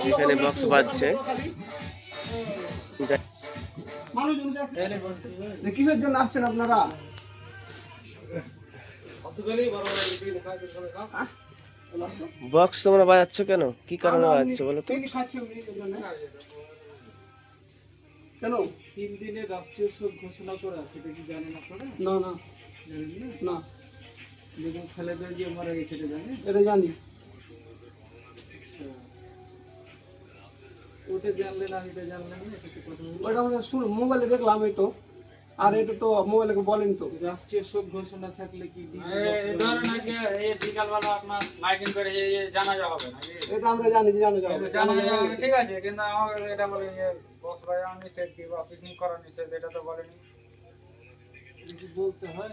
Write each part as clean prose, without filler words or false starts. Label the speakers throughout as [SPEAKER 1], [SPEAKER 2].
[SPEAKER 1] এখানে বক্স বাজছে।
[SPEAKER 2] কিসের জন্য আসছেন আপনারা?
[SPEAKER 1] বক্স তোমরা বাজাচ্ছ কেন? কি কারণে বাজাচ্ছ বলো তো?
[SPEAKER 2] কেন
[SPEAKER 3] 3 দিনে রাষ্ট্রীয় শোক ঘোষণা করা, সেটা কি জানেন আপনারা?
[SPEAKER 2] না না
[SPEAKER 3] জানেন না?
[SPEAKER 2] না,
[SPEAKER 3] বেগম খালেদা জিয়া মারা গেছে, এটা জানেন?
[SPEAKER 2] এটা জানি।
[SPEAKER 3] ওটা জানলেন আর এটা জানলেন না, এটা কি কথা হলো?
[SPEAKER 2] ওটা আমরা মোবাইলে দেখলাম, এই তো। আর এটা তো মোবাইলে বলেন তো।
[SPEAKER 3] রাষ্ট্রীয় শোক ঘোষণা থাকলে কি
[SPEAKER 4] ধরেন আজকে এই বিকালবেলা আপনার মাইকিং করে জানাজা হবে না,
[SPEAKER 2] এটা আমরা জানি যে জানাজা হবে।
[SPEAKER 4] জানাজা হবে, ঠিক আছে, কিন্তু আমাকে এটা বলে যে বক্স বাজানো নিষেধ কিংবা পিকনিক করা নিষেধ, এটা তো বলেনি।
[SPEAKER 3] বলতে হয়?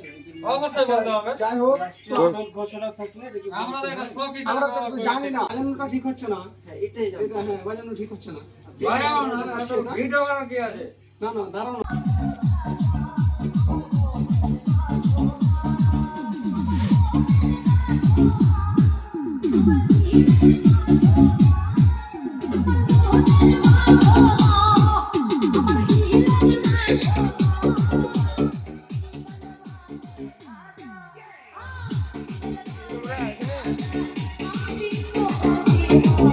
[SPEAKER 4] অবশ্যই বলতে হবে।
[SPEAKER 2] যাই হোক,
[SPEAKER 3] রাষ্ট্রীয় শোক ঘোষণা থাকলে এটা কি
[SPEAKER 4] আমরা তো এটা শোক হিসেবে
[SPEAKER 2] আমরা তো
[SPEAKER 4] পালন করছি।
[SPEAKER 2] জানি না, বাজানোটা ঠিক হচ্ছে না।
[SPEAKER 3] এটাই জানি।
[SPEAKER 2] এটা হ্যাঁ, বাজানো ঠিক হচ্ছে না।
[SPEAKER 4] বাজাও না, তো ভিডিও করার কি আছে?
[SPEAKER 2] না না, দাঁড়ানো।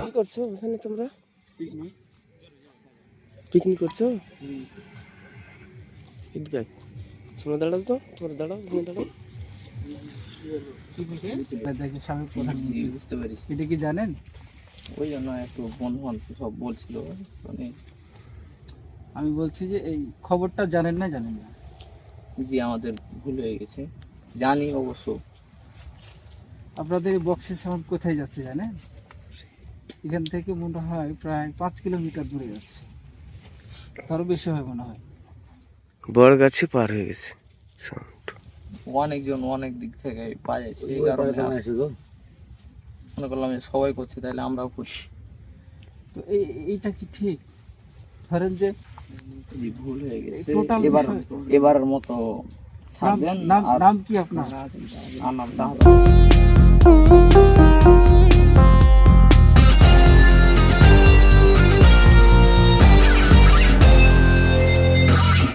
[SPEAKER 1] কি করছো ওখানে তোমরা? পিকনিক করছো? ঈদগাহ। তোমরা দাঁড়াও তো, তোমরা দাঁড়াও, তুমি দাঁড়াও।
[SPEAKER 3] সাবেক প্রধানমন্ত্রী,
[SPEAKER 4] বুঝতে পেরেছি।
[SPEAKER 3] এটা কি জানেন?
[SPEAKER 4] ওই জন্য একটু বন্ধু সব বলছিল, মানে
[SPEAKER 3] আমি বলছি যে এই খবরটা জানেন না, জানেন না?
[SPEAKER 4] জি আমাদের ভুল হয়ে গেছে, জানি অবশ্য।
[SPEAKER 3] আপনাদের এই বক্সের সাউন্ড কোথায় যাচ্ছে জানেন? এখান থেকে মনে হয় প্রায় 5 কিলোমিটার দূরে যাচ্ছে, তারও বেশি হয় মনে হয়।
[SPEAKER 1] বড়গাছি পার হয়ে গেছে সাউন্ড।
[SPEAKER 4] অনেকজন অনেক দিক থেকে বাজাইছে, এই কারণে মনে করলাম যে সবাই করছে, তাহলে আমরাও করি।
[SPEAKER 3] তো এইটা কি ঠিক? ধরেন যে
[SPEAKER 4] ভুল হয়ে গেছে,
[SPEAKER 3] টোটাল
[SPEAKER 4] এবারের মতো ছাড়বেন।
[SPEAKER 3] নাম কি আপনার?
[SPEAKER 4] নাম